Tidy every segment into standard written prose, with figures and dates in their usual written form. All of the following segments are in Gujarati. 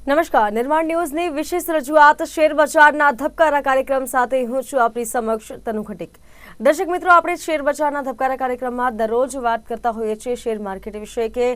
નમસ્કાર, નિર્માણ ન્યૂઝની વિશેષ રજૂઆત શેર બજારના ધબકારા કાર્યક્રમ સાથે હું છું આપની સમક્ષ તનુ ખટીક। દર્શક મિત્રો, આપણે શેર બજારના ધબકારા કાર્યક્રમમાં દરરોજ વાત કરતા હોઈએ છીએ શેર માર્કેટ વિશે કે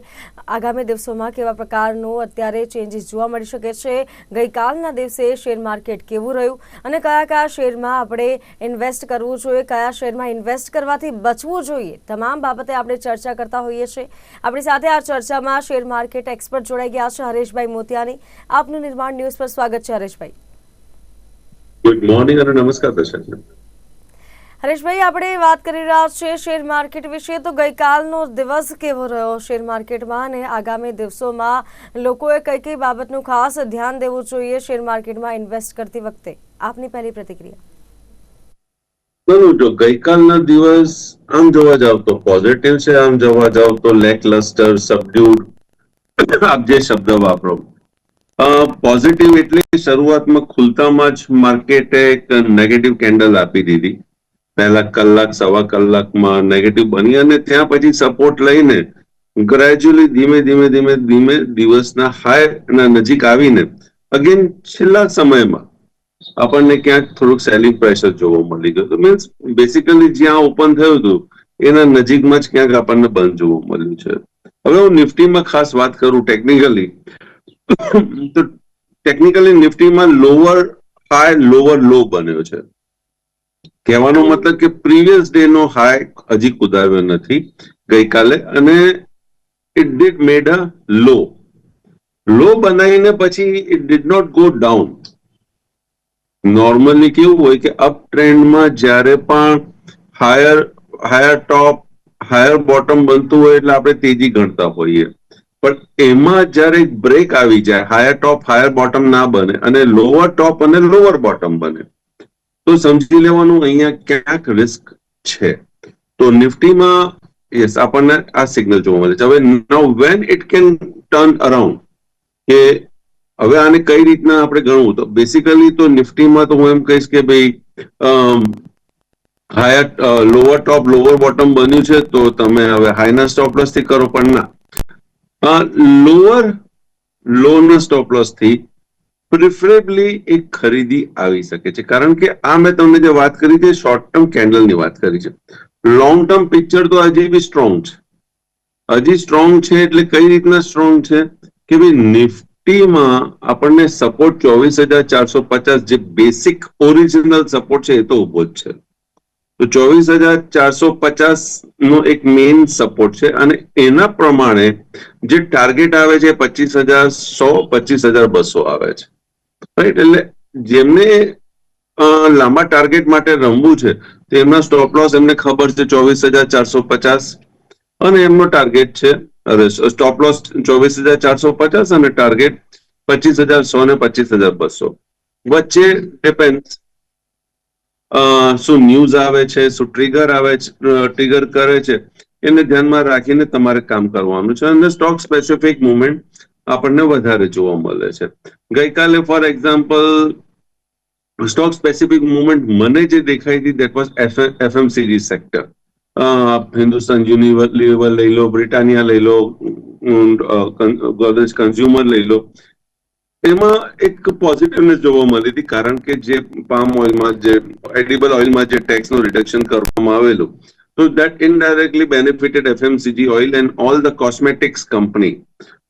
આગામી દિવસોમાં કેવા પ્રકારનું અત્યારે ચેન્જીસ જોવા મળી શકે છે, ગઈકાલના દિવસે શેર માર્કેટ કેવું રહ્યું અને કયા કયા શેરમાં આપણે ઇન્વેસ્ટ કરવું જોઈએ, કયા શેરમાં ઇન્વેસ્ટ કરવાથી બચવું જોઈએ, તમામ બાબતે આપણે ચર્ચા કરતા હોઈએ છીએ। આપણી સાથે આ ચર્ચામાં શેર માર્કેટ એક્સપર્ટ જોડાઈ ગયા છે હરેશભાઈ મોતિયાની। આપનું નિર્માણ ન્યૂઝ પર સ્વાગત છે હરેશભાઈ। ગુડ મોર્નિંગ અને નમસ્કાર દર્શક। હરેશભાઈ, આપણે વાત કરી રહ્યા છીએ શેર માર્કેટ વિશે, તો ગઈકાલનો દિવસ કેવો રહ્યો શેર માર્કેટમાં અને આગામી દિવસોમાં લોકોએ કઈ કઈ બાબતનું ખાસ ધ્યાન દેવું જોઈએ શેર માર્કેટમાં ઇન્વેસ્ટ કરતી વખતે? આપની પહેલી પ્રતિક્રિયા। જો ગઈકાલના દિવસ આમ જોવા જાવ તો પોઝિટિવ છે, આમ જોવા જાવ તો લેકલસ્ટર, સબડ્યુડ, આપ જે શબ્દ વાપરો। પોઝિટિવ એટલે શરૂઆતમાં ખુલતામાં જ માર્કેટે એક નેગેટિવ કેન્ડલ આપી દીધી। પહેલા કલાક સવા કલાકમાં નેગેટિવ બની અને ત્યાં પછી સપોર્ટ લઈને ગ્રેજ્યુઅલી ધીમે ધીમે ધીમે ધીમે દિવસના હાઈ નજીક આવીને અગેન છેલ્લા સમયમાં આપણને ક્યાંક થોડુંક સેલિંગ પ્રેશર જોવા મળી ગયું હતું। મીન્સ બેસિકલી જ્યાં ઓપન થયું હતું એના નજીકમાં જ ક્યાંક આપણને બંધ જોવા મળ્યું છે। હવે હું નિફ્ટીમાં ખાસ વાત કરું ટેકનિકલી, તો ટેકનિકલી નિફ્ટીમાં લોઅર હાઈ લોઅર લો બન્યો છે। કહેવાનો મતલબ કે પ્રીવિયસ ડે નો હાઈ હજી કુદાવ્યો નથી ગઈકાલે, અને it did made a low બનાવીને પછી it did not go down. Normally કેવું હોય કે અપ ટ્રેન્ડમાં જ્યારે પણ હાયર ટોપ હાયર બોટમ બનતું હોય એટલે આપણે તેજી ગણતા હોઈએ, પણ એમાં જ્યારે બ્રેક આવી જાય, હાયર ટોપ હાયર બોટમ ના બને અને લોઅર ટોપ અને લોઅર બોટમ બને, તો સમજી લેવાનું અહીંયા ક્યાંક રિસ્ક છે। તો નિફ્ટીમાં યસ આપણને આ સિગ્નલ જોવા મળે છે। હવે now when it can turn around, કે હવે આને કઈ રીતના આપણે ગણવું, તો બેસિકલી તો નિફ્ટીમાં તો હું એમ કહીશ કે ભાઈ higher lower top lower bottom બન્યું છે તો તમે હવે હાઈના સ્ટોપ લોસ થી કરો, પણ ના, લોઅર લોના સ્ટોપ લોસ થી પ્રિફરેબલી એક ખરીદી આવી શકે છે। કારણ કે આ મેં તમને જે વાત કરી છે શોર્ટ ટર્મ કેન્ડલની વાત કરી છે, લોંગ ટર્મ પિક્ચર તો હજી બી સ્ટ્રોંગ છે, હજી સ્ટ્રોંગ છે। એટલે કઈ રીતના સ્ટ્રોંગ છે કે ભાઈ નિફ્ટીમાં આપણને સપોર્ટ 24,450 જે બેસિક ઓરિજિનલ સપોર્ટ છે એ તો ઉભો જ છે, તો 24,450 નો એક મેઇન સપોર્ટ છે અને એના પ્રમાણે જે ટાર્ગેટ આવે છે 25,100 25,200 આવે છે, રાઈટ। એટલે જેમને લાંબા ટાર્ગેટ માટે રમવું છે તો એમના સ્ટોપ લોસ એમને ખબર છે 24,450 અને એમનો ટાર્ગેટ છે, સ્ટોપ લોસ 24,450 અને ટાર્ગેટ 25,100 ને 25,200 વચ્ચે ડિપેન્ડ શું ન્યૂઝ આવે છે, શું ટ્રિગર આવે છે, ટ્રિગર કરે છે, એને ધ્યાનમાં રાખીને તમારે કામ કરવાનું છે અને સ્ટોક સ્પેસિફિક મુવમેન્ટ આપણને વધારે જોવા મળે છે। ગઈકાલે for example stock specific movement મને જે દેખાઈ હતી that was FMCG sector. Hindustan Unilever લઈ લો, બ્રિટાનિયા લઈ લો, ગોદરેજ કન્ઝ્યુમર લઈ લો, એમાં એક પોઝિટિવનેસ જોવા મળી હતી કારણ કે જે પામ ઓઇલમાં જે એડિબલ ઓઇલમાં જે ટેક્સનું રિડક્શન કરવામાં આવેલું, તો that indirectly benefited FMCG oil and all the cosmetics company.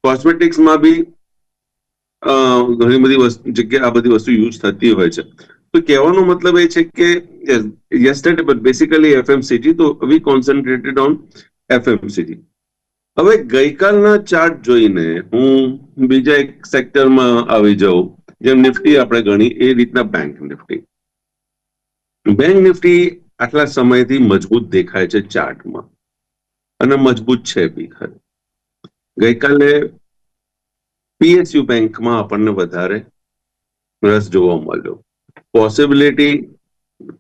કોસ્મેટિક્સમાં બી ઘણી બધી જગ્યાએ આ બધી વસ્તુ યુઝ થતી હોય છે, તો કહેવાનો મતલબ એ છે કે યસ્ટરડે બટ બેસિકલી એફએમસીજી, તો વી કોન્સન્ટ્રેટેડ ઓન એફએમસીજી। હવે ગઈકાલના ચાર્ટ જોઈને હું બીજા એક સેક્ટરમાં આવી જાઉં, જેમ નિફ્ટી આપણે ગણી એ રીતના બેંક નિફ્ટી આટલા સમયથી મજબૂત દેખાય છે ચાર્ટમાં અને મજબૂત છે બી ખરી। ગઈકાલે પીએસયુ બેંકમાં આપણને વધારે રસ જોવા મળ્યો। પોસિબિલિટી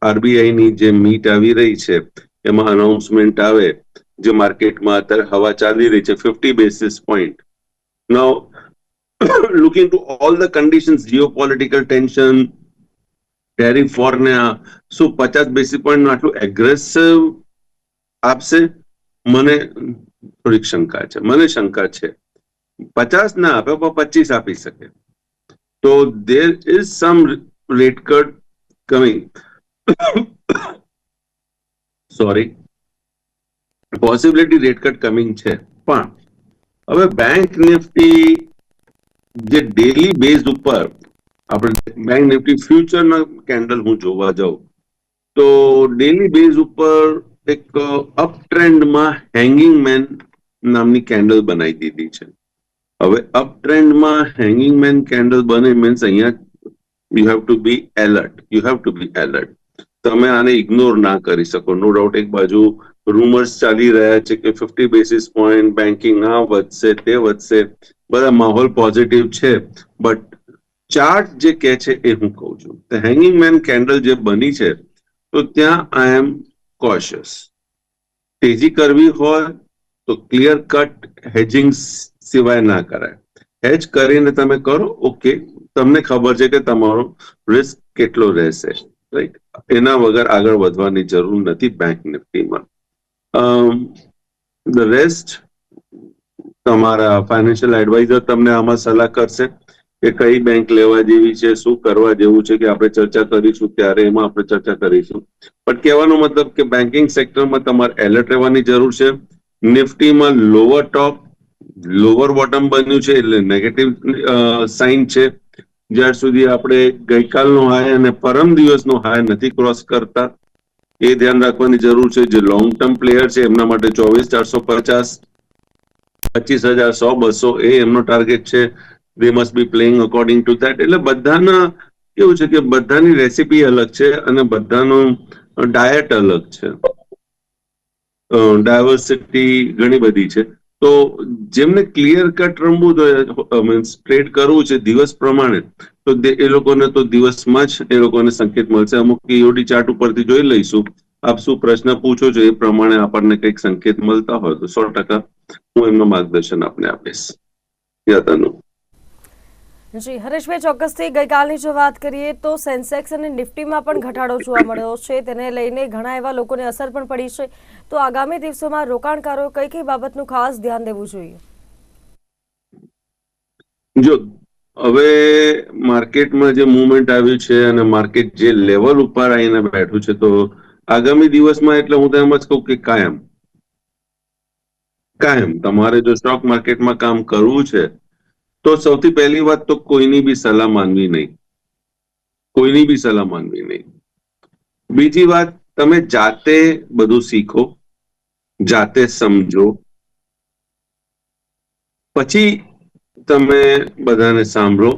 આરબીઆઈની જે મીટ આવી રહી છે એમાં અનાઉન્સમેન્ટ આવે, જે માર્કેટમાં અત્યારે હવા ચાલી રહી છે 50 basis point. Now looking to all the conditions, geopolitical tension, tariff war ને શું 50 બેસિસ પોઈન્ટ આટલું એગ્રેસિવ આપશે? મને થોડીક શંકા છે, 50 ના આપે પણ 25 આપી શકે, તો there is some rate cut coming. Sorry, possibility rate cut coming છે, પણ હવે બેંક નિફ્ટી જે ડેલી બેઝ ઉપર આપણે બેંક નિફ્ટી ફ્યુચરના કેન્ડલ હું જોવા જાઉં તો ડેલી બેઝ ઉપર એક અપ ટ્રેન્ડમાં હેંગિંગ મેન નામની કેન્ડલ બનાવી દીધી છે. હવે અપ ટ્રેન્ડમાં હેંગિંગ મેન કેન્ડલ બને મીન્સ અહીંયા you have to be alert, you have to be alert. તમે આને ઇગ્નોર ના કરી શકો. નો ડાઉટ એક બાજુ રૂમર્સ ચાલી રહ્યા છે કે 50 બેસિસ પોઈન્ટ બેન્કિંગ આ વધશે તે વધશે, બધા માહોલ પોઝિટિવ છે, બટ ચાર્ટ જે કહે છે એ હું કહું છું. હેંગિંગ મેન કેન્ડલ જે બની છે તો ત્યાં આઈ એમ કોશિયસ. તેજી કરવી હોય તો ક્લિયર કટ હેજિંગ સિવાય ના કરાય. હેજ કરીને તમે કરો, ઓકે, તમને ખબર છે કે તમારો રિસ્ક કેટલો રહેશે, રાઈટ? એના વગર આગળ વધવાની જરૂર નથી બેંક નિફ્ટીમાં. ધ રેસ્ટ તમારા ફાઇનાન્શિયલ એડવાઇઝર તમને આમાં સલાહ કરશે કે કઈ બેંક લેવા જેવી છે, શું કરવા જેવું છે, કે આપણે ચર્ચા કરીશું ત્યારે એમાં આપણે ચર્ચા કરીશું. પણ કહેવાનો મતલબ કે બેન્કિંગ સેક્ટરમાં તમારે એલર્ટ રહેવાની જરૂર છે. નિફ્ટીમાં લોઅર ટોપ લોઅર બોટમ બન્યું છે એટલે નેગેટિવ સાઇન છે. જ્યાર સુધી આપણે ગઈકાલનો હાઈ અને પરમ દિવસનો હાઈ નથી ક્રોસ કરતા એ ધ્યાન રાખવાની જરૂર છે. જે લોંગ ટર્મ પ્લેયર છે એમના માટે 24,450, 25,100, 200 એ એમનો ટાર્ગેટ છે. they must be playing according to that. એટલે બધાના કેવું છે કે બધાની રેસીપી અલગ છે અને બધાનું ડાયટ અલગ છે, ડાયવર્સિટી ઘણી બધી છે. તો જેમને ક્લિયર કટ રમવું મીન્સ ટ્રેડ કરવું છે દિવસ પ્રમાણે, તો એ લોકોને તો દિવસમાં જ એ લોકોને સંકેત મળશે. અમુક ઈઓડી ચાર્ટ ઉપરથી જોઈ લઈશું. આપ શું પ્રશ્ન પૂછો છો એ પ્રમાણે આપણને કંઈક સંકેત મળતા હોય તો 100% હું એમનું માર્ગદર્શન આપને આપીશ. યાતાનું જી હરેશભાઈ, ચોક્કસથી ગઈકાલની જો વાત કરીએ તો સેન્સેક્સ અને નિફ્ટીમાં પણ ઘટાડો જોવા મળ્યો છે. તેને લઈને ઘણા એવા લોકોને અસર પણ પડી છે. તો આગામી દિવસોમાં રોકાણકારો કઈ કઈ બાબતનું ખાસ ધ્યાન દેવું જોઈએ? જો હવે માર્કેટમાં જે મુવમેન્ટ આવ્યું છે અને માર્કેટ જે લેવલ ઉપર આવીને બેઠું છે, તો આગામી દિવસમાં એટલે હું તો એમ જ કહું કે કાયમ તમારે જો સ્ટોક માર્કેટમાં કામ કરવું છે તો સૌથી પહેલી વાત તો કોઈની બી સલાહ માનવી નહીં, કોઈની બી સલાહ માનવી નહીં. બીજી વાત, તમે જાતે બધું શીખો, જાતે સમજો, પછી તમે બધાને સાંભળો.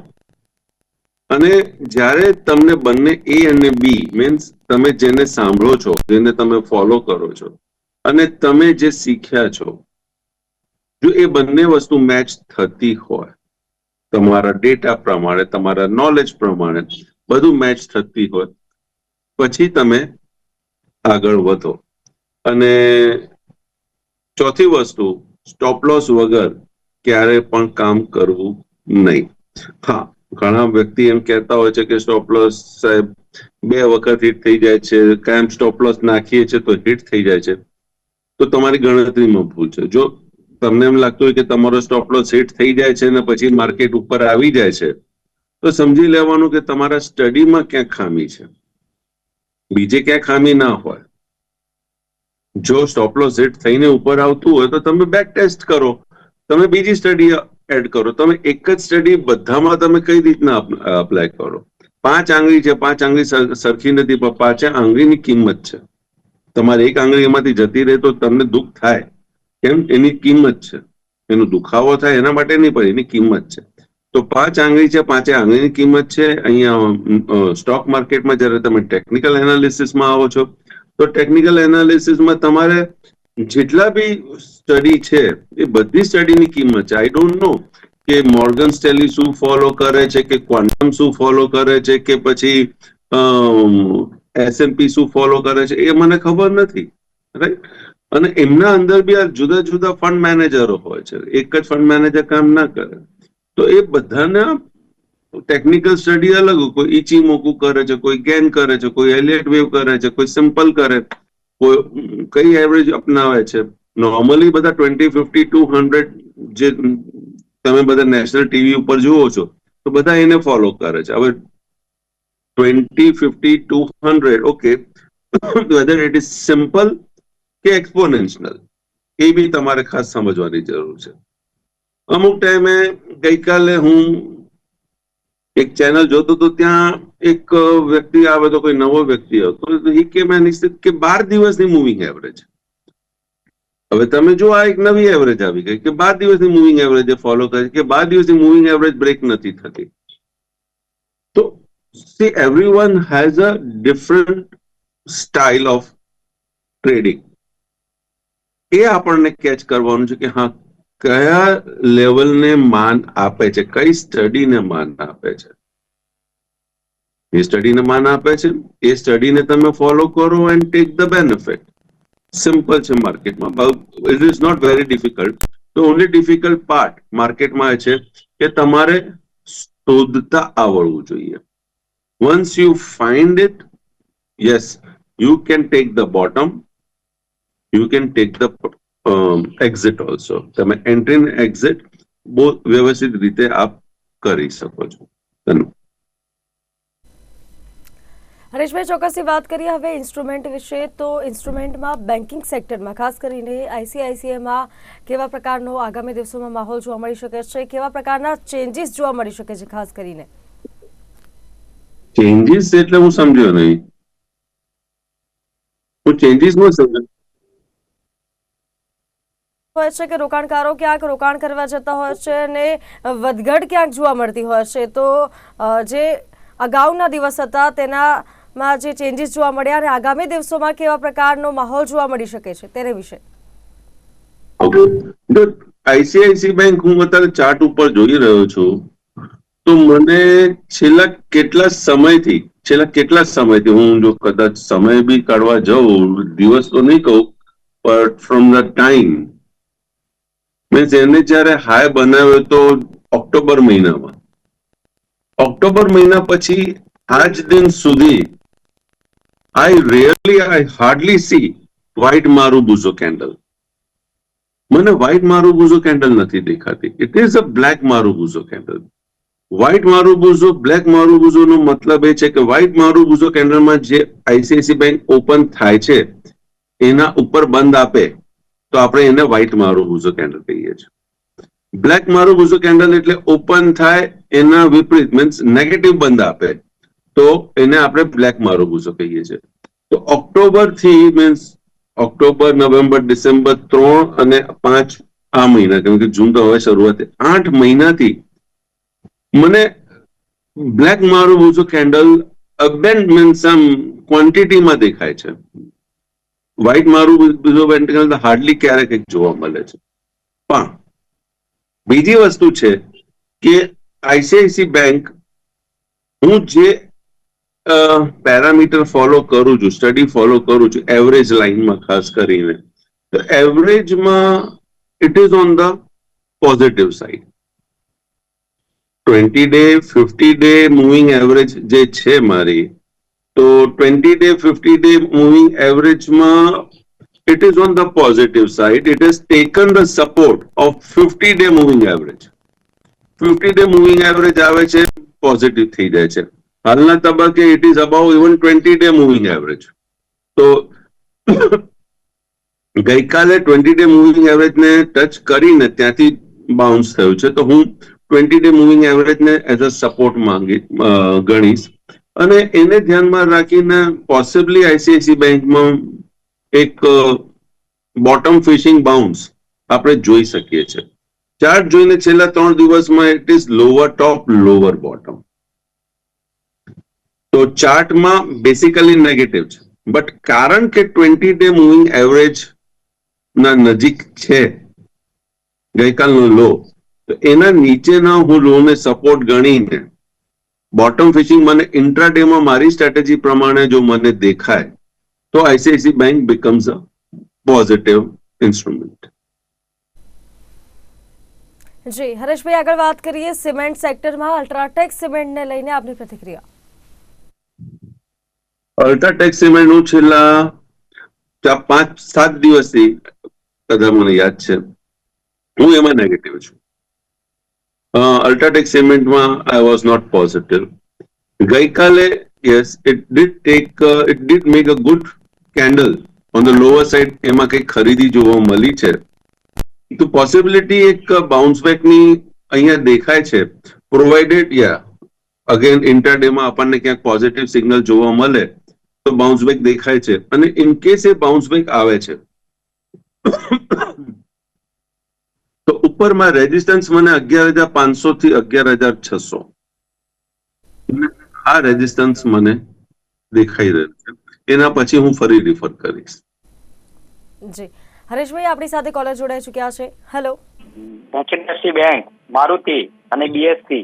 અને જ્યારે તમને બંને એ અને બી મીન્સ તમે જેને સાંભળો છો, જેને તમે ફોલો કરો છો અને તમે જે શીખ્યા છો, જો એ બંને વસ્તુ મેચ થતી હોય, તમારા ડેટા પ્રમાણે, તમારા નોલેજ પ્રમાણે બધું મેચ થતી હોય, પછી તમે આગળ વધો. અને ચોથી વસ્તુ, સ્ટોપ લોસ વગર ક્યારે પણ કામ કરવું નહીં. હા, ઘણા વ્યક્તિ એમ કહેતા હોય છે કે સ્ટોપ લોસ સાહેબ 2 વખત હિટ થઈ જાય છે, કાયમ સ્ટોપ લોસ નાખીએ છીએ તો હિટ થઈ જાય છે. તો તમારી ગણતરીમાં ભૂલ છે. જો તમને એમ લાગતું હોય કે તમારો સ્ટોપ લોસ હિટ થઈ જાય છે અને પછી માર્કેટ ઉપર આવી જાય છે, તો સમજી લેવાનું કે તમારા સ્ટડીમાં ક્યાંક ખામી છે, બીજે ક્યાંક ખામી ના હોય. જો સ્ટોપ લોસ હિટ થઈને ઉપર આવતું હોય તો તમે બેક ટેસ્ટ કરો, તમે બીજી સ્ટડી એડ કરો. તમે એક જ સ્ટડી બધામાં તમે કઈ રીતના અપ્લાય કરો? 5 આંગળી છે, 5 આંગળી સરખી નથી, પણ 5 આંગળીની કિંમત છે. તમારે એક આંગળી એમાંથી જતી રહે તો તમને દુઃખ થાય, કેમ? એની કિંમત છે. એનો દુખાવો થાય એના માટે નહીં, પણ એની કિંમત છે. તો 5 આંગળી છે, 5 આંગળીની કિંમત છે. અહીંયા સ્ટોક માર્કેટમાં જ્યારે તમે ટેકનિકલ એનાલિસિસમાં આવો છો તો ટેકનિકલ એનાલિસિસમાં તમારે જેટલા બી સ્ટડી છે એ બધી સ્ટડીની કિંમત છે. આઈ ડોન્ટ નો કે મોર્ગન સ્ટેલી શું ફોલો કરે છે, કે ક્વોન્ટમ શું ફોલો કરે છે, કે પછી એસએનપી શું ફોલો કરે છે, એ મને ખબર નથી, રાઈટ? અને એમના અંદર બી આ જુદા જુદા ફંડ મેનેજરો હોય છે, એક જ ફંડ મેનેજર કામ ના કરે. તો એ બધાના ટેકનિકલ સ્ટડી અલગ, કોઈ ઇચીમોકુ કરે છે, કોઈ ગેન કરે છે, કોઈ એલિયટ વેવ કરે છે, કોઈ સિમ્પલ કરે, કોઈ કઈ એવરેજ અપનાવે છે. નોર્મલી બધા 20, 50, 200 જે તમે બધા નેશનલ ટીવી ઉપર જુઓ છો તો તો બધા એને ફોલો કરે છે. હવે 20, 50, 200, okay, weather it is simple કે એક્સપોનેન્શિયલ, એ બી તમારે ખાસ સમજવાની જરૂર છે. અમુક ટાઈમે ગઈકાલે હું એક ચેનલ જોતો તો ત્યાં એક વ્યક્તિ આવે, તો કોઈ નવો વ્યક્તિ હતો, એ કે મેં નિશ્ચિત કે 12 દિવસની મૂવિંગ એવરેજ. હવે તમે જો આ એક નવી એવરેજ આવી ગઈ કે 12 દિવસની મૂવિંગ એવરેજ ફોલો કરે કે 12 દિવસની મૂવિંગ એવરેજ બ્રેક નથી થતી. તો see everyone has a different style of trading. એ આપણને કેચ કરવાનું છે કે હા, કયા લેવલને માન આપે છે, કઈ સ્ટડીને માન આપે છે. એ સ્ટડીને માન આપે છે, એ સ્ટડીને તમે ફોલો કરો and take the benefit. Simple છે માર્કેટમાં, it is not very difficult. The only difficult part માર્કેટમાં છે કે તમારે શોધતા આવડવું જોઈએ. Once you find it, yes, you can take the bottom, you can take the exit also. તમે એન્ટ્રી અને એક્ઝિટ બહુ વ્યવસ્થિત રીતે આપ કરી શકો છો. ધન્યવાદ. હરેશભાઈ, ચોક્કસથી વાત કરીએ હવે ઇન્સ્ટ્રુમેન્ટ વિશે. તો ઇન્સ્ટ્રુમેન્ટમાં બેન્કિંગ સેક્ટરમાં ખાસ કરીને આઈસીઆઈસીઆઈમાં કેવા પ્રકારનો આગામી દિવસોમાં માહોલ જોવા મળી શકે છે, કેવા પ્રકારના ચેન્જીસ જોવા મળી શકે છે? ખાસ કરીને ચેન્જીસ એટલે હું સમજ્યો નહીં. હું ચેન્જીસમાં સમજ હોય છે કે રોકાણકારો ક્યાંક રોકાણ કરવા જતા હોય છે અને વધઘટ ક્યાંક જોવા મળતી હોય છે. તો જે અગાઉના દિવસ હતા તેનામાં જે ચેન્જીસ જોવા મળ્યા અને આગામી દિવસોમાં કેવા પ્રકારનો માહોલ જોવા મળી શકે છે તેના વિશે. ઓકે, આઈસીઆઈસી બેંક હું અત્યારે ચાર્ટ ઉપર જોઈ રહ્યો છું, તો મને છેલ્લા કેટલા સમયથી હું જો કદાચ સમય બી કાઢવા જાઉં, દિવસ તો નહીં કહું, but from the time means એને જયારે હાઈ બનાવ્યો તો ઓક્ટોબર મહિનામાં, ઓક્ટોબર મહિના પછી આજ દિન સુધી I hardly see white marubozu candle. મને વ્હાઇટ મારુબુઝો કેન્ડલ નથી દેખાતી. It is a black marubozu candle. White marubozu, black marubozu નો મતલબ એ છે કે વ્હાઇટ મારુબુઝો કેન્ડલમાં જે આઈસીઆઈસી બેંક ઓપન થાય છે એના ઉપર બંધ આપે તો આપણે એને વ્હાઇટ મારુબુઝો કેન્ડલ કહીએ છીએ. બ્લેક મારુબુઝો કેન્ડલ એટલે ઓપન થાય એના વિપરીત, મીન્સ નેગેટિવ બંધ આપે તો એને આપણે બ્લેક મારુબુઝો કહીએ છીએ. તો ઓક્ટોબર થી મીન્સ ઓક્ટોબર, નવેમ્બર, ડિસેમ્બર 3 અને 5 આ મહિના, કેમ કે જૂન તો હવે શરૂઆત, 8 મહિનાથી મને બ્લેક મારુબુઝો કેન્ડલ અબેન્ડ મીન્સ આમ ક્વોન્ટિટીમાં દેખાય છે. વ્હાઇટ મારુબુઝો કેન્ડલ હાર્ડલી ક્યારેક જોવા મળે છે. પણ બીજી વસ્તુ છે કે આઈસીઆઈસી બેંક, હું જે પેરામીટર ફોલો કરું છું, સ્ટડી ફોલો કરું છું, એવરેજ લાઈનમાં ખાસ કરીને, તો એવરેજમાં it is on the positive side. 20 day 50 day moving average જે છે મારી, તો 20 ડે 50 ડે મૂવિંગ એવરેજમાં it is on the positive side. It has taken the support of 50 day moving average. 50 day moving average આવે છે, પોઝિટિવ થઈ જાય છે. હાલના તબક્કે it is above even 20 day moving average. તો ગઈકાલે 20 ડે મૂવિંગ એવરેજ ને ટચ કરીને ત્યાંથી બાઉન્સ થયું છે. તો હું 20 ડે મૂવિંગ એવરેજ ને એઝ અ સપોર્ટ ગણીશ અને એને ધ્યાનમાં રાખીને પોસિબલી આઈસીઆઈસી બેંકમાં એક બોટમ ફિશિંગ બાઉન્સ આપણે જોઈ શકીએ છીએ. ચાર્ટ જોઈને છેલ્લા 3 દિવસમાં it is lower top lower bottom. તો ચાર્ટમાં બેસિકલી નેગેટિવ છે, બટ કારણ કે 20 ડે મૂવિંગ એવરેજ ના નજીક છે ગઈકાલનો લો, તો એના નીચેના હું લોને સપોર્ટ ગણીને બોટમ ફિશિંગ મને ઇન્ટ્રાડેમાં મારી સ્ટ્રેટેજી પ્રમાણે જો મને દેખાય તો ICICI bank becomes a positive instrument. જી હરેશભાઈ, આગળ વાત કરીએ સિમેન્ટ સેક્ટરમાં અલ્ટ્રાટેક સિમેન્ટને લઈને આપની પ્રતિક્રિયા. અલ્ટ્રાટેક સિમેન્ટ હું છેલ્લા 5-7 દિવસથી, કદાચ મને યાદ છે, હું એમાં નેગેટિવ છું. અલ્ટ્રાટેક સિમેન્ટમાં આઈ વોઝ નોટ પોઝિટિવ. ગઈકાલે yes it did make a good candle on the lower side, એમાં કઈ ખરીદી જોવા મળી છે. તો પોસિબિલિટી એક બાઉન્સ બેકની અહીંયા દેખાય છે, પ્રોવાઇડેડ અગેન ઇન્ટરડેમાં આપણને ક્યાંક પોઝિટિવ સિગ્નલ જોવા મળે તો બાઉન્સ બેક દેખાય છે. અને in case A bounce back આવે છે તો ઉપરમાં રેઝિસ્ટન્સ મને 11,500 થી 11,600 આ રેઝિસ્ટન્સ મને દેખાઈ રહ્યું છે. એના પછી હું ફરી રિફર કરીશ. જી હરેશભાઈ, આપણી સાથે કોલર જોડાઈ ચૂક્યા છે. હેલો. એચડીએફસી બેંક, મારુતિ અને બીએસસી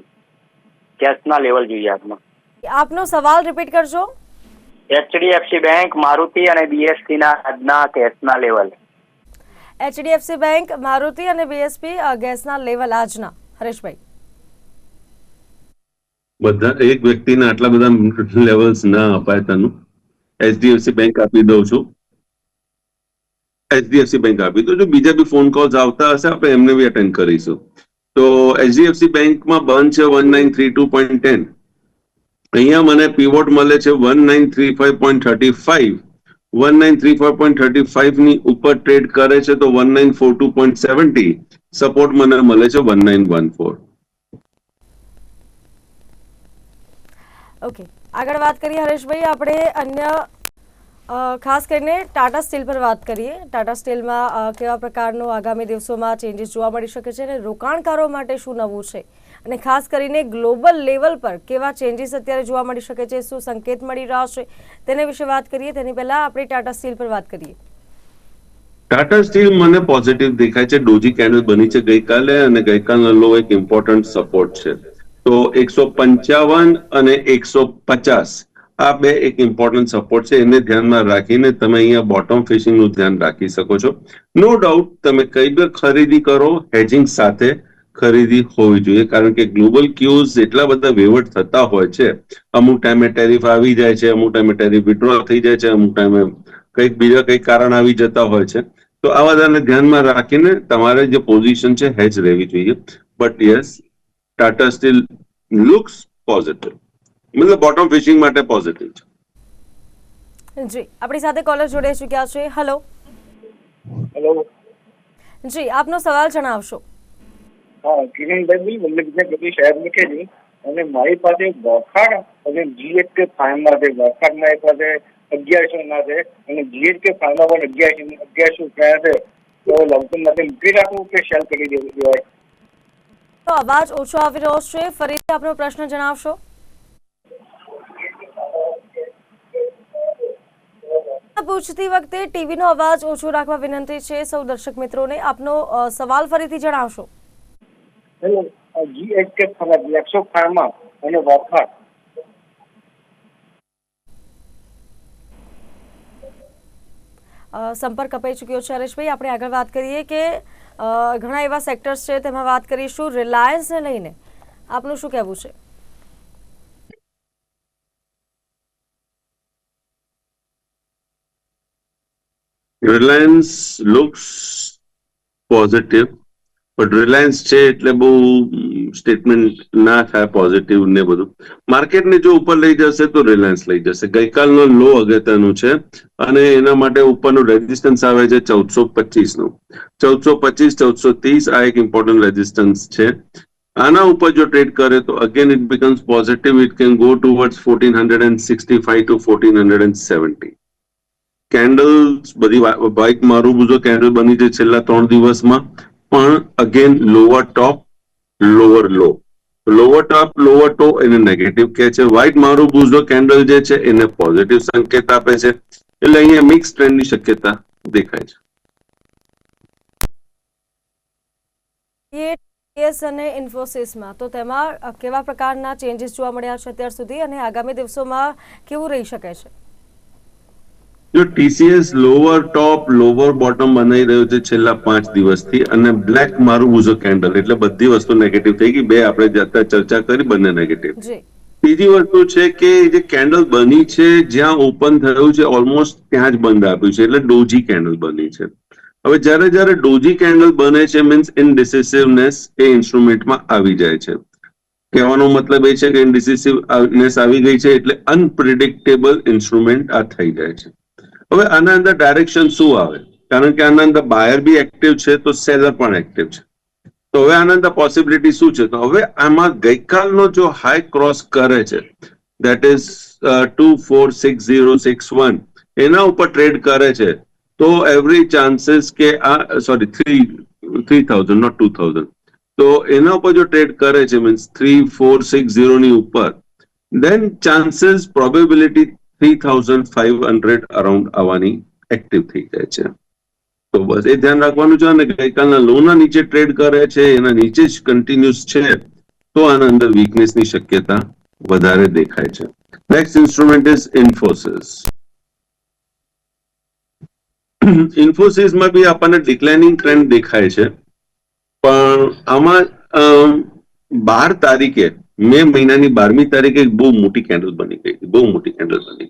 કેશના લેવલ જોઈએ આપમાં. આપનો સવાલ રિપીટ કરજો. એચડીએફસી બેંક, મારુતિ અને બીએસસી ના આજના કેશના લેવલ. એચડીએફસી બેંક, મારુતિ અને બીએસપી ગેસના લેવલ આજના. હરેશભાઈ, બધા એક વ્યક્તિના આટલા બધા લેવલ્સ ના અપાય. તનું એચડીએફસી બેંક આપી દઉં છું. એચડીએફસી બેંક આપી દઉં છું. બીજા બી ફોન કોલ્સ આવતા હશે, આપણે એમને બી અટેન્ડ કરીશું. તો એચડીએફસી બેંકમાં બંધ છે 1932.10. અહીંયા મને પીવોટ મળે છે 1935.35. 1935.35 ની ઉપર ટ્રેડ કરે છે તો 1942.70. સપોર્ટ મને મળે છે 1914. ઓકે, આગળ વાત કરીએ હરેશભાઈ. આપણે અન્ય ખાસ કરીને ટાટા સ્ટીલ પર વાત કરીએ. ટાટા સ્ટીલમાં કેવા પ્રકારનો આગામી દિવસોમાં ચેન્જીસ જોવા મળી શકે છે અને રોકાણકારો માટે શું નવું છે, અને ખાસ કરીને ગ્લોબલ લેવલ પર કેવા ચેન્જીસ અત્યારે જોવા મળી શકે છે, શું સંકેત મળી રહ્યા છે, તેના વિશે વાત કરીએ. તેની પહેલા આપણે ટાટા સ્ટીલ પર વાત કરીએ. ટાટા સ્ટીલ મને પોઝિટિવ દેખાય છે. ડોજી કેન્ડલ બની છે ગઈકાલે, અને ગઈકાલનો લો એક ઇમ્પોર્ટન્ટ સપોર્ટ છે. તો 155 અને 150 આ બે એક ઇમ્પોર્ટન્ટ સપોર્ટ છે. એને ધ્યાનમાં રાખીને તમે અહીંયા બોટમ ફિશિંગ નું ધ્યાન રાખી શકો છો. નો ડાઉટ તમે કઈ બી ખરીદી કરો, હેજિંગ સાથે ખરીદી હોવી જોઈએ, કારણ કે ગ્લોબલ ક્યુઝ એટલા બધા વેવર્ટ થતા હોય છે. અમુક ટાઈમે ટેરિફ આવી જાય છે, અમુક ટાઈમે ટેરિફ વિડ્રોલ થઈ જાય છે, અમુક ટાઈમે કંઈક બીજા કંઈક કારણ આવી જતા હોય છે. તો આ બધાને ધ્યાનમાં રાખીને તમારે જે પોઝિશન છે હેજ રહેવી જોઈએ. But yes, Tata steel looks positive, મતલબ બોટમ ફિશિંગ માટે પોઝિટિવ છે. જી, આપણી સાથે કોલર જોડાઈ ચૂક્યા છે. હેલો. હેલો. જી, આપનો સવાલ જણાવશો. હા, કિરણભાઈ, વલ્લભભાઈ બધી શહેર મૂકે છે અને મારી પાસે વખાણ અને જીએચકે ફાર્મમાં છે. વખાણમાં એક પાસે 1100 ના છે અને જીએચકે ફાર્મમાં પણ 1100 થયા છે. તો લમસમ માટે મૂકી રાખવું કે સેલ કરી દેવાય? તો અવાજ ઓછો આવી રહ્યો છે, ફરીથી આપનો પ્રશ્ન જણાવશો. પૂછતી વખતે ટીવીનો અવાજ ઓછો રાખવા વિનંતી છે સૌ દર્શક મિત્રોને. આપનો સવાલ ફરીથી જણાવશો. હેલો, જીએચકે ફાર્મા, 100 ફાર્મા અને વખાણ. સંપર્ક કપાઈ ચૂક્યો છે હરેશભાઈ. આપણે આગળ વાત કરીએ કે ઘણા એવા સેક્ટર્સ છે, તેમાં વાત કરીશું રિલાયન્સને લઈને. આપનું શું કહેવું છે? Reliance looks positive, but Reliance છે એટલે બહુ સ્ટેટમેન્ટ ના થાય પોઝિટિવ ને બધું. માર્કેટને જો ઉપર લઈ જશે તો રિલાયન્સ લઈ જશે. ગઈકાલનો લો અગત્યનું છે અને એના માટે ઉપરનું રેઝિસ્ટન્સ આવે છે 1425 નું. 1425, 1430 આ એક ઇમ્પોર્ટન્ટ રેઝિસ્ટન્સ છે. આના ઉપર જો ટ્રેડ કરે તો again it becomes positive. It can go towards 1465 to 1470. Candles બધી વ્હાઇટ મારુબુઝો કેન્ડલ બની છે છેલ્લા 3 દિવસમાં, પણ again lower top lower low, lower top lower low એને નેગેટિવ કહે છે. વ્હાઇટ મારુબુઝો કેન્ડલ જે છે એને પોઝિટિવ સંકેત આપે છે. એટલે અહીંયા મિક્સ ટ્રેન્ડની શક્યતા દેખાય છે. અને ઇન્ફોસિસમાં તો તેમાં કેવા પ્રકારના ચેન્જીસ જોવા મળ્યા છે અત્યાર સુધી, અને આગામી દિવસોમાં કેવું રહી શકે છે? જો TCS lower top lower bottom બનાવી રહ્યું છે છેલ્લા 5 દિવસથી, અને બ્લેક મારુબુઝો કેન્ડલ, એટલે બધી વસ્તુ નેગેટિવ થઈ ગઈ. બે આપણે અત્યારે ચર્ચા કરી, બંને નેગેટિવ. ત્રીજી વસ્તુ છે કે જે કેન્ડલ બની છે જ્યાં ઓપન થયું છે ઓલમોસ્ટ ત્યાં જ બંધ આપ્યું છે, એટલે ડોજી કેન્ડલ બની છે. હવે જ્યારે જ્યારે ડોજી કેન્ડલ બને છે મીન્સ ઇનડિસિસિવનેસ એ ઇન્સ્ટ્રુમેન્ટમાં આવી જાય છે. કહેવાનો મતલબ એ છે કે ઇનડિસિસિવનેસ આવી ગઈ છે એટલે અનપ્રિડિક્ટેબલ ઇન્સ્ટ્રુમેન્ટ આ થઈ જાય છે. હવે આના અંદર ડાયરેક્શન શું આવે? કારણ કે આના અંદર બાયર બી એક્ટિવ છે તો સેલર પણ એક્ટિવ છે. તો હવે આના અંદર પોસિબિલિટી શું છે? તો હવે આમાં ગઈકાલનો જો હાઈ ક્રોસ કરે છે દેટ ઇઝ 246061 એના ઉપર ટ્રેડ કરે છે તો એવરી ચાન્સીસ કે આ સોરી 3000 નોટ 2000 તો એના ઉપર જો ટ્રેડ કરે છે મીન્સ 3460 ની ઉપર દેન ચાન્સીસ પ્રોબેબિલિટી 3500 અરાઉન્ડ આવવાની એક્ટિવ થઈ જાય છે. તો બસ એ ધ્યાન રાખવાનું છે. અને ગઈકાલના લોના નીચે ટ્રેડ કરે છે એના નીચે જ કન્ટિન્યુઅસ છે તો આના અંદર વીકનેસની શક્યતા વધારે દેખાય છે. Next instrument is Infosys. ઇન્ફોસિસમાં બી આપણને ડિક્લાઇનિંગ ટ્રેન્ડ દેખાય છે પણ આમાં 12 તારીખે મે મહિનાની 12મી તારીખે એક બહુ મોટી કેન્ડલ બની ગઈ હતી. બહુ મોટી કેન્ડલ બની.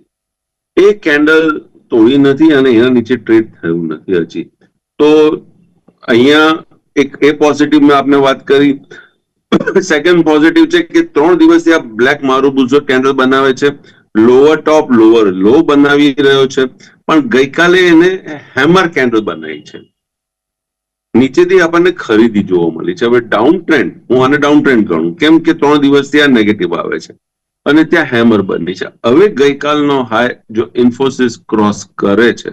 એ કેન્ડલ તોડી નથી અને એના નીચે ટ્રેડ થયું નથી હજી. તો અહીંયા એક એ પોઝિટિવ મેં આપને વાત કરી. સેકન્ડ પોઝિટિવ છે કે 3 દિવસથી આ બ્લેક મારુબુઝો કેન્ડલ બનાવે છે. લોઅર ટોપ લોઅર લો બનાવી રહ્યો છે પણ ગઈકાલે એને હેમર કેન્ડલ બનાવી છે. નીચેથી આપણને ખરીદી જોવા મળી છે. હવે ડાઉન ટ્રેન્ડ, હું આને ડાઉન ટ્રેન્ડ ગણું કેમ કે 3 દિવસથી આ નેગેટિવ આવે છે અને ત્યાં હેમર બની છે. હવે ગઈકાલનો હાઈ જો ઇન્ફોસિસ ક્રોસ કરે છે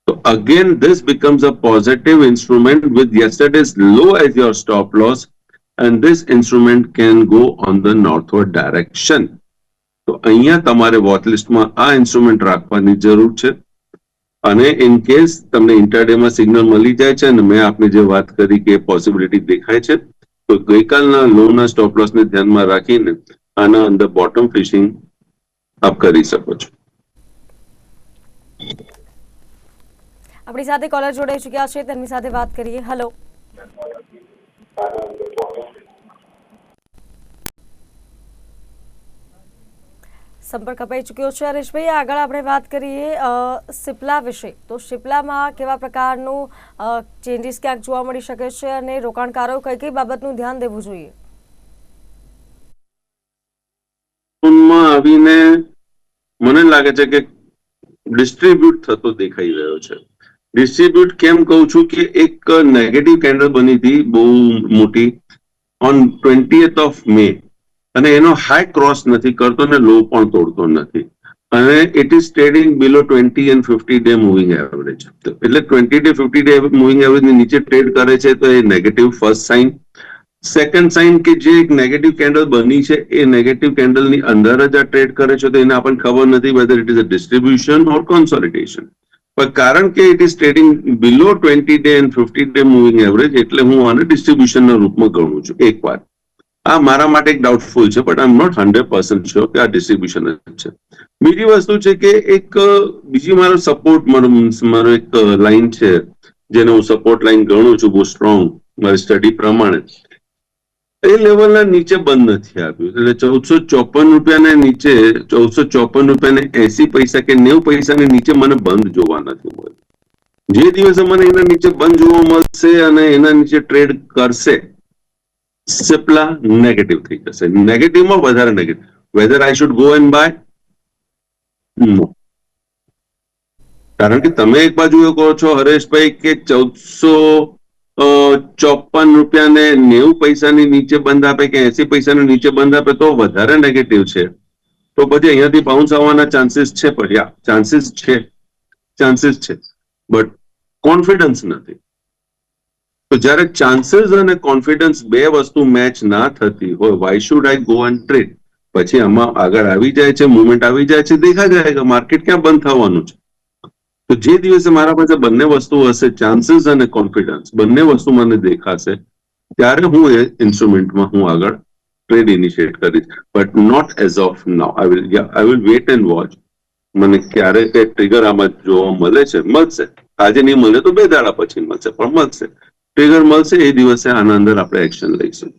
તો again this becomes a positive instrument with yesterday's low as your stop loss and this instrument can go on the northward direction. તો અહીંયા તમારે વોચ લિસ્ટમાં આ ઇન્સ્ટ્રુમેન્ટ રાખવાની જરૂર છે. અને ઇન કેસ તમને ઇન્ટરડેમાં સિગ્નલ મળી જાય છે અને મેં આપને જે વાત કરી કે પોસિબિલિટી દેખાય છે તો ગઈકાલના લોના સ્ટોપ લોસને ધ્યાનમાં રાખીને આના અંદર બોટમ ફિશિંગ આપ કરી શકો છો. આપણી સાથે કોલર જોડાઈ ચૂક્યા છે, તેમની સાથે વાત કરીએ. હેલો, સંપર્ક કપાઈ ચૂક્યો છે. હરેશભાઈ, આગળ આપણે વાત કરીએ સિપ્લા વિશે. તો સિપ્લામાં કેવા પ્રકારનું ચેન્જીસ ક્યાંક જોવા મળી શકે છે અને રોકાણકારો કઈ કઈ બાબતનું ધ્યાન દેવું જોઈએ? આવીને મને લાગે છે કે ડિસ્ટ્રીબ્યુટ થતો દેખાઈ રહ્યો છે. ડિસ્ટ્રીબ્યુટ કેમ કહું છું કે એક નેગેટિવ કેન્ડલ બની હતી બહુ મોટી ઓન 20th of May અને એનો હાઈ ક્રોસ નથી કરતો અને લો પણ તોડતો નથી અને it is trading below 20 and 50 day moving average. એટલે 20 ડે 50 ડે મૂવિંગ એવરેજ ની નીચે ટ્રેડ કરે છે તો એ negative first sign. Second sign કે જે એક નેગેટિવ કેન્ડલ બની છે એ નેગેટિવ કેન્ડલની અંદર જ આ ટ્રેડ કરે છે તો એને આપણને ખબર નથી weather it is a distribution or consolidation. પણ કારણ કે it is trading below 20 day and 50 day moving average એટલે હું આને ડિસ્ટ્રીબ્યુશનના રૂપમાં ગણું છું. એક વાત આ મારા માટે એક ડાઉટફુલ છે but I am not 100% sure કે આ ડિસ્ટ્રીબ્યુશન જ છે. બીજી વસ્તુ છે કે એક બીજી મારો સપોર્ટ મારો એક લાઈન છે જેને હું સપોર્ટ લાઈન ગણું છું બહુ સ્ટ્રોંગ મારી સ્ટડી પ્રમાણે. એ લેવલના નીચે બંધ નથી આવ્યું એટલે 1454 રૂપિયાને નીચે 1454 રૂપિયાને 80 પૈસા કે 90 પૈસાની નીચે મને બંધ જોવા નથી મળ્યું. જે દિવસે મને એના નીચે બંધ જોવા મળશે અને એના નીચે ટ્રેડ કરશે સિપ્લા નેગેટિવ થઈ જશે. નેગેટિવમાં વધારે negative. Whether I should go and buy? No. કારણ કે તમે એક બાજુ એ કહો છો હરેશભાઈ કે 1454 રૂપિયાને 90 પૈસાની નીચે બંધ આપે કે 80 પૈસાની નીચે બંધ આપે તો વધારે નેગેટિવ છે તો પછી અહીંયાથી બાઉન્સ આવવાના ચાન્સીસ છે. પણ યા ચાન્સીસ છે બટ કોન્ફિડન્સ નથી. તો જ્યારે ચાન્સીસ અને કોન્ફિડન્સ બે વસ્તુ મેચ ના થતી હોય why should I go and trade? પછી આમાં આગળ આવી જાય છે, મુવમેન્ટ આવી જાય છે, દેખા જાય કે માર્કેટ ક્યાં બંધ થવાનું છે. તો જે દિવસે મારા પાસે બંને વસ્તુ હશે ચાન્સીસ અને કોન્ફિડન્સ બંને વસ્તુ મને દેખાશે ત્યારે હું એ ઇન્સ્ટ્રુમેન્ટમાં હું આગળ ટ્રેડ ઇનિશિએટ કરીશ but not as of now. I will wait and watch. મને ક્યારે કે ટ્રિગર આમાં જોવા મળે છે મળશે. આજે નહીં મળે તો 2 દાડા પછી મળશે પણ મળશે. ટ્રિગર મળશે એ દિવસે આના અંદર આપણે એક્શન લઈશું.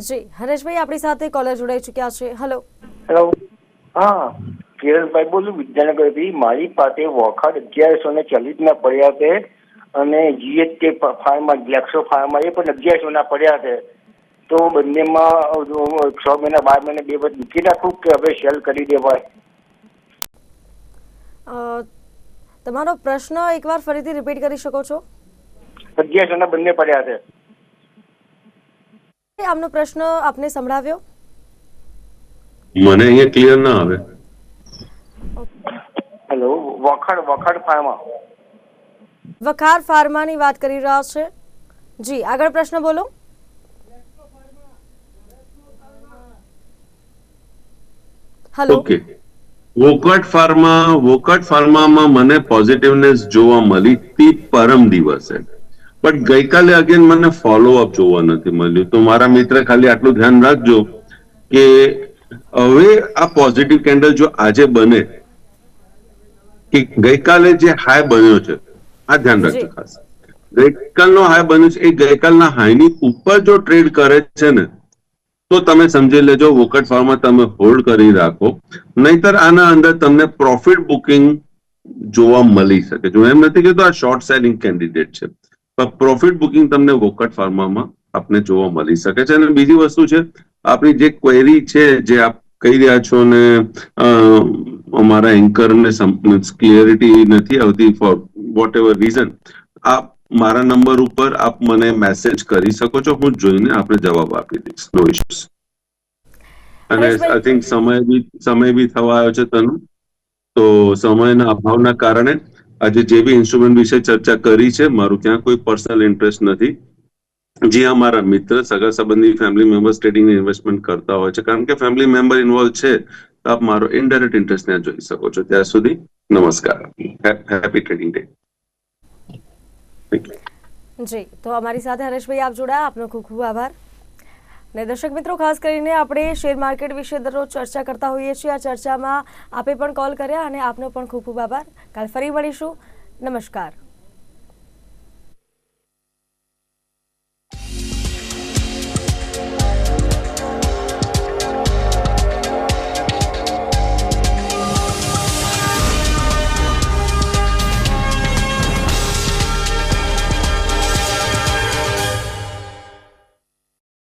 જી હરેશભાઈ, આપણી સાથે કોલર જોડાઈ ચૂક્યા છે. હેલો. હેલો, હા કિરણભાઈ બોલું વિદ્યાનગરથી. મારી પાસે વખત 1140 ના પડ્યા છે અને GHK ફાર્મા ગ્લેક્સો ફાર્મા એ પણ 1100 ના પડ્યા છે. તો બંનેમાં 6 મહિના 12 મહિના બે વખત મૂકી રાખું કે હવે સેલ કરી દેવાય? તમારો પ્રશ્ન એકવાર ફરીથી રિપીટ કરી શકો છો? 1100 ના બંને પડ્યા છે. આપનો પ્રશ્ન આપને સંભળાવ્યો? મને અહીંયા ક્લિયર ના આવે. Hello, વખાડ pharma. વખાર ફાર્માની વાત કરી રહ્યા છે. જી, આગળ પ્રશ્ન બોલો. હેલો. ઓકે, વોકટ ફાર્મામાં મને પોઝિટિવનેસ જોવા મળી હતી પરમ દિવસે, બટ ગઈકાલે અગેન મને ફોલોઅપ જોવા નથી મળ્યું. તો મારા મિત્ર ખાલી આટલું ધ્યાન રાખજો કે હવે આ પોઝિટિવ કેન્ડલ જો આજે બને કે ગઈકાલે જે હાઈ બન્યો છે, આ ધ્યાન રાખજો ખાસ. ગઈકાલનો હાઈ બન્યો છે એ ગઈકાલના હાઈની ઉપર જો ટ્રેડ કરે છે ને તો તમે સમજી લેજો વોકટ ફાર્મમાં તમે હોલ્ડ કરી રાખો, નહીતર આના અંદર તમને પ્રોફિટ બુકિંગ જોવા મળી શકે. જો એમ નથી કહેતો આ શોર્ટ સેલિંગ કેન્ડિડેટ છે, પણ પ્રોફિટ બુકિંગ તમને વોકટ ફાર્મામાં આપને જોવા મળી શકે છે. અને બીજી વસ્તુ છે, આપણી જે ક્વેરી છે જે આપ કહી રહ્યા છો ને અમારા એન્કરને ક્લિયરિટી નથી આવતી ફોર વોટ એવર રીઝન, આપ મારા નંબર ઉપર આપ મને મેસેજ કરી શકો છો, હું જોઈને આપણે જવાબ આપી દઈશ. નો ઇશ્યુઝ. અને આઈ થિંક સમય બી થવા આવ્યો છે તનુ, તો સમયના અભાવના કારણે આજે જે બી ઇન્સ્ટ્રુમેન્ટ વિશે ચર્ચા કરી છે, મારું ત્યાં કોઈ પર્સનલ ઇન્ટરેસ્ટ નથી. જે અમારા મિત્ર, સગા સંબંધી, ફેમિલી મેમ્બર્સ ટ્રેડિંગ ઇન્વેસ્ટમેન્ટ કરતા હોય છે, કારણ કે ફેમિલી મેમ્બર ઇન્વોલ્વ છે તો આપ મારો ઇનડાયરેક્ટ ઇન્ટરેસ્ટ ત્યાં જોઈ શકો છો. ત્યાં સુધી નમસ્કાર, હેપી ટ્રેડિંગ ડે. જી, તો અમારી સાથે હરેશભાઈ આપ જોડાયા, આપનો ખૂબ ખૂબ આભાર. ને દર્શક મિત્રો, ખાસ કરીને આપણે શેર માર્કેટ વિશે દરરોજ ચર્ચા કરતા હોઈએ છીએ. આ ચર્ચામાં આપે પણ કોલ કર્યા અને આપનો પણ ખૂબ ખૂબ આભાર. કાલ ફરી મળીશું. નમસ્કાર.